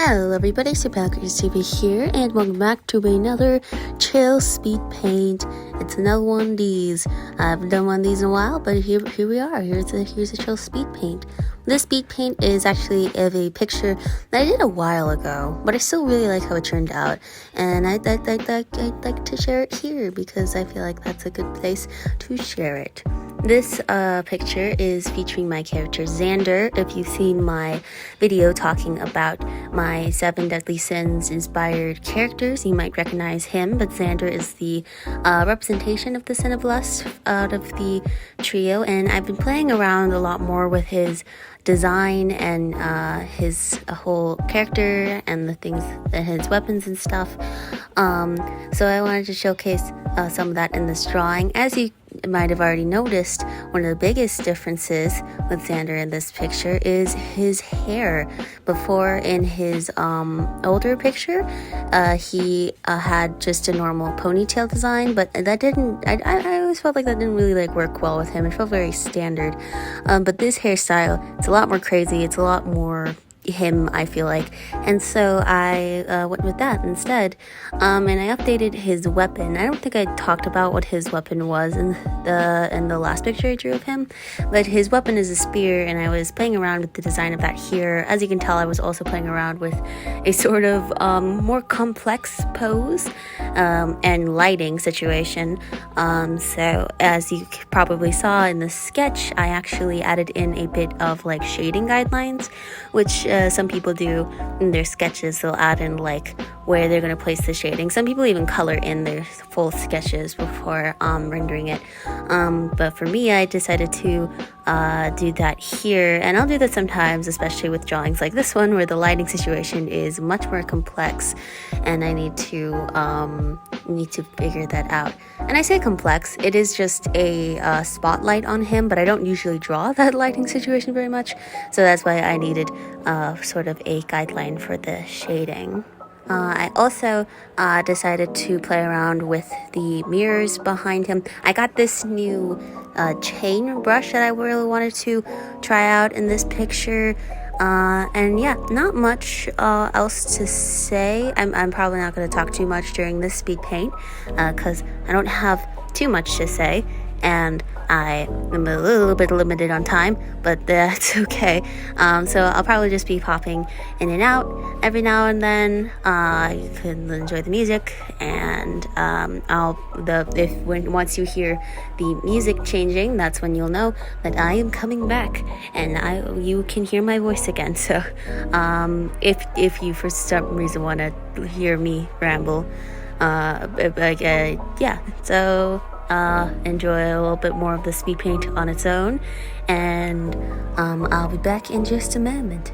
Hello everybody, E.V.A here, and welcome back to another chill speed paint. It's another one of these. I haven't done one of these in a while, but here we are. Here's a chill speed paint. This speed paint is actually of a picture that I did a while ago, but I still really like how it turned out, and I'd like to share it here because I feel like that's a good place to share it. This picture is featuring my character Xander. If you've seen my video talking about my 7 Deadly Sins inspired characters, you might recognize him, but Xander is the representation of the sin of lust out of the trio, and I've been playing around a lot more with his design and his whole character and the things that his weapons and stuff. So I wanted to showcase some of that in this drawing. As you might have already noticed, one of the biggest differences with Xander in this picture is his hair. Before, in his older picture, he had just a normal ponytail design, but that didn't, I always felt like that didn't really work well with him. It felt very standard. But this hairstyle, it's a lot more crazy, it's a lot more him, I feel like, and so I went with that instead, and I updated his weapon. I don't think I talked about what his weapon was in the last picture I drew of him, but his weapon is a spear, and I was playing around with the design of that here. As you can tell, I was also playing around with a sort of more complex pose and lighting situation. So as you probably saw in the sketch, I actually added in a bit of shading guidelines, which some people do in their sketches. They'll add in where they're going to place the shading. Some people even color in their full sketches before rendering it. But for me, I decided to do that here, and I'll do that sometimes, especially with drawings like this one where the lighting situation is much more complex and I need to figure that out. And I say complex, it is just a spotlight on him, but I don't usually draw that lighting situation very much, so that's why I needed sort of a guideline for the shading. I also decided to play around with the mirrors behind him. I got this new chain brush that I really wanted to try out in this picture. And yeah, not much else to say. I'm probably not going to talk too much during this speed paint because I don't have too much to say, and I am a little bit limited on time, but that's okay. So I'll probably just be popping in and out every now and then. You can enjoy the music, and once you hear the music changing, that's when you'll know that I am coming back, and you can hear my voice again. So if you for some reason want to hear me ramble, yeah. So enjoy a little bit more of the speed paint on its own, and I'll be back in just a moment.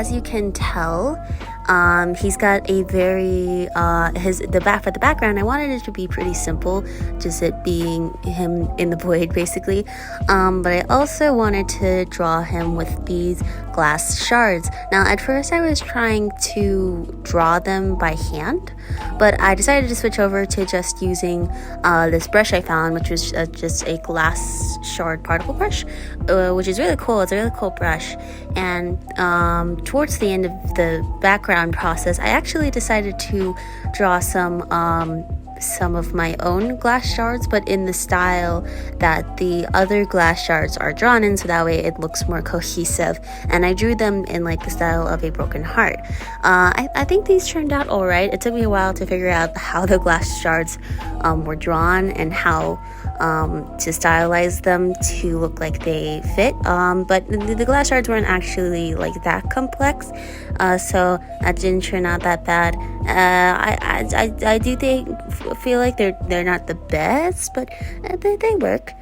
as you can tell, he's got a very for the background I wanted it to be pretty simple, just it being him in the void basically, but I also wanted to draw him with these glass shards. Now at first I was trying to draw them by hand, but I decided to switch over to just using this brush I found, which was just a glass shard particle brush, which is really cool. It's a really cool brush. And towards the end of the background process, I actually decided to draw some of my own glass shards, but in the style that the other glass shards are drawn in, so that way it looks more cohesive. And I drew them in like the style of a broken heart. I think these turned out all right. It took me a while to figure out how the glass shards were drawn and how to stylize them to look like they fit, but the glass shards weren't actually like that complex, so that didn't turn out that bad. I do feel like they're not the best, but they work.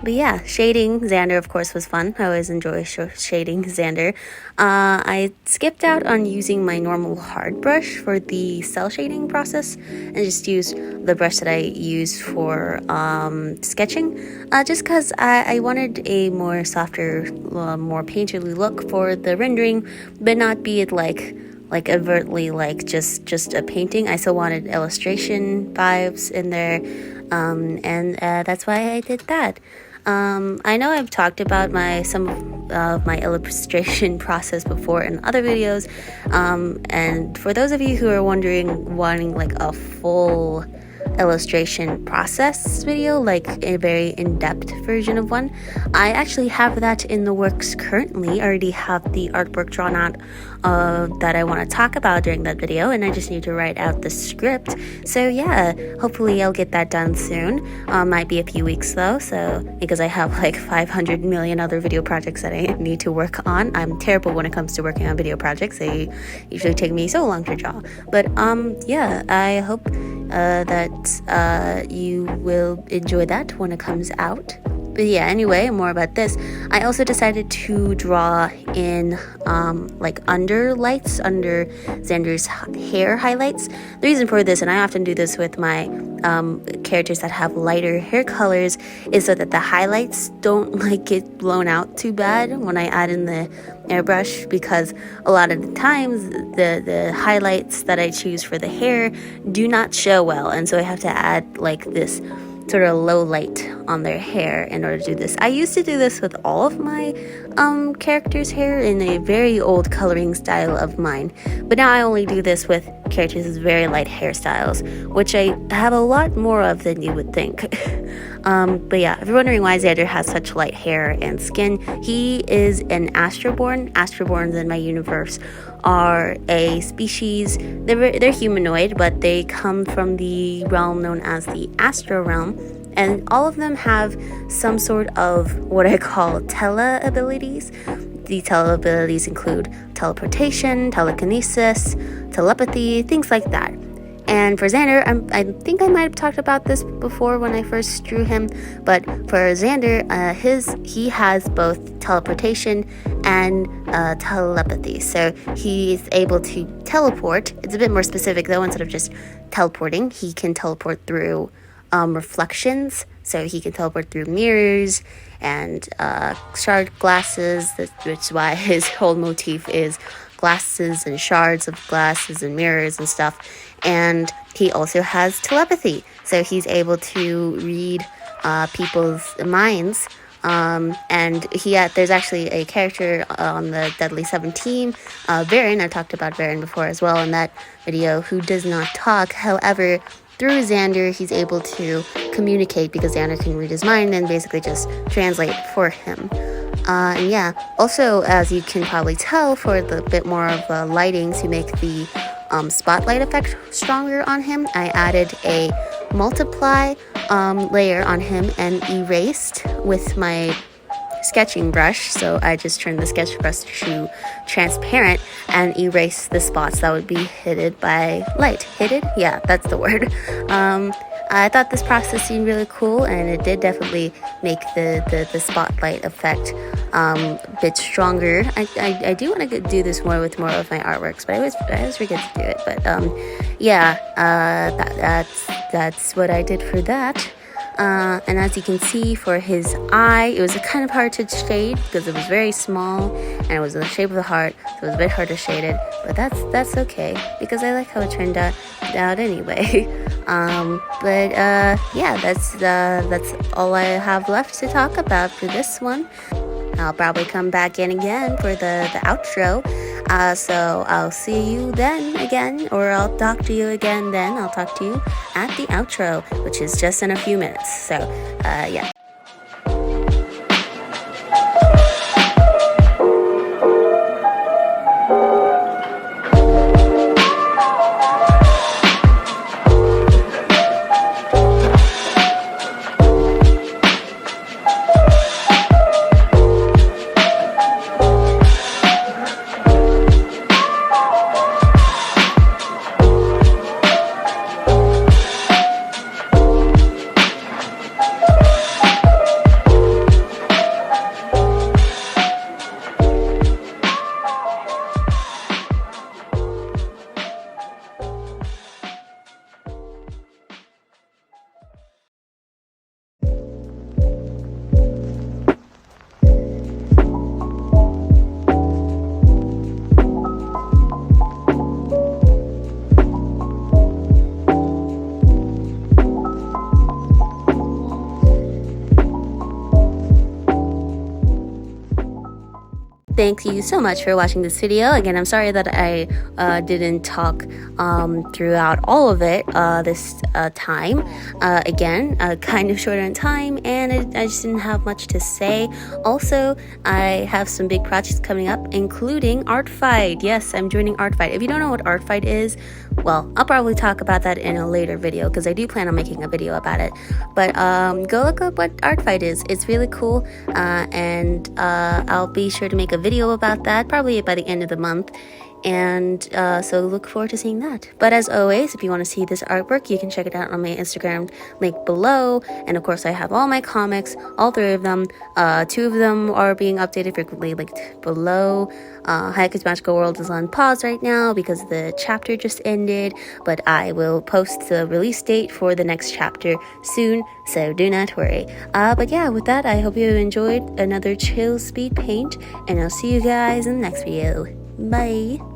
But yeah, shading Xander, of course, was fun. I always enjoy shading Xander. I skipped out on using my normal hard brush for the cell shading process and just used the brush that I use for sketching, just because I wanted a more softer, more painterly look for the rendering, but not be it like overtly like just a painting. I still wanted illustration vibes in there, and that's why I did that. I know I've talked about some of my illustration process before in other videos, and for those of you who are wanting like a full illustration process video, like a very in-depth version of one, I actually have that in the works currently. I already have the artwork drawn out that I want to talk about during that video, and I just need to write out the script. So yeah, hopefully I'll get that done soon. Might be a few weeks though, so because I have like 500 million other video projects that I need to work on. I'm terrible when it comes to working on video projects. They usually take me so long to draw, but yeah, I hope that you will enjoy that when it comes out. But yeah, anyway, more about this. I also decided to draw in like under lights, under Xander's hair highlights. The reason for this, and I often do this with my characters that have lighter hair colors, is so that the highlights don't like get blown out too bad when I add in the airbrush, because a lot of the times the highlights that I choose for the hair do not show well, and so I have to add like this sort of low light on their hair in order to do this. I used to do this with all of my characters' hair in a very old coloring style of mine, but now I only do this with characters with very light hairstyles, which I have a lot more of than you would think. But yeah, if you're wondering why Xander has such light hair and skin, he is an Astroborn. Astroborns in my universe are a species. They're humanoid, but they come from the realm known as the Astro Realm, and all of them have some sort of what I call tele abilities. The tele abilities include teleportation, telekinesis, telepathy, things like that. And for Xander, I think I might have talked about this before when I first drew him, but for Xander, he has both teleportation and telepathy. So he's able to teleport. It's a bit more specific though. Instead of just teleporting, he can teleport through reflections. So he can teleport through mirrors and shard glasses, which is why his whole motif is glasses and shards of glasses and mirrors and stuff. And he also has telepathy, so he's able to read people's minds. And there's actually a character on the Deadly 17, Varen. I talked about Varen before as well in that video, who does not talk. However, through Xander, he's able to communicate because Xander can read his mind and basically just translate for him. And yeah, also, as you can probably tell, for the bit more of lighting to make the spotlight effect stronger on him, I added a multiply layer on him and erased with my sketching brush. So I just turned the sketch brush to transparent and erased the spots that would be hidden by light. Hidden? Yeah, that's the word. I thought this process seemed really cool, and it did definitely make the spotlight effect a bit stronger. I do want to do this more with more of my artworks, but I always forget to do it. But yeah, that's what I did for that. And as you can see, for his eye, it was kind of hard to shade because it was very small and it was in the shape of the heart, so it was a bit hard to shade it. But that's okay because I like how it turned out anyway. But yeah, that's all I have left to talk about for this one. I'll probably come back in again for the outro. So I'll see you then again, or I'll talk to you again then. I'll talk to you at the outro, which is just in a few minutes. So, yeah. Thank you so much for watching this video. Again, I'm sorry that I didn't talk throughout all of it this time. Again, kind of shorter in time, and I just didn't have much to say. Also, I have some big projects coming up, including Art Fight. Yes, I'm joining Art Fight. If you don't know what Art Fight is, well, I'll probably talk about that in a later video because I do plan on making a video about it. But go look up what Art Fight is. It's really cool, and I'll be sure to make a video about that probably by the end of the month. And so look forward to seeing that. But as always, if you want to see this artwork, you can check it out on my Instagram link below. And of course, I have all my comics, all 3 of them. 2 of them are being updated frequently, linked below. Hayaka's Magical World is on pause right now because the chapter just ended, but I will post the release date for the next chapter soon, so do not worry. But yeah, with that, I hope you enjoyed another chill speed paint, and I'll see you guys in the next video. Bye!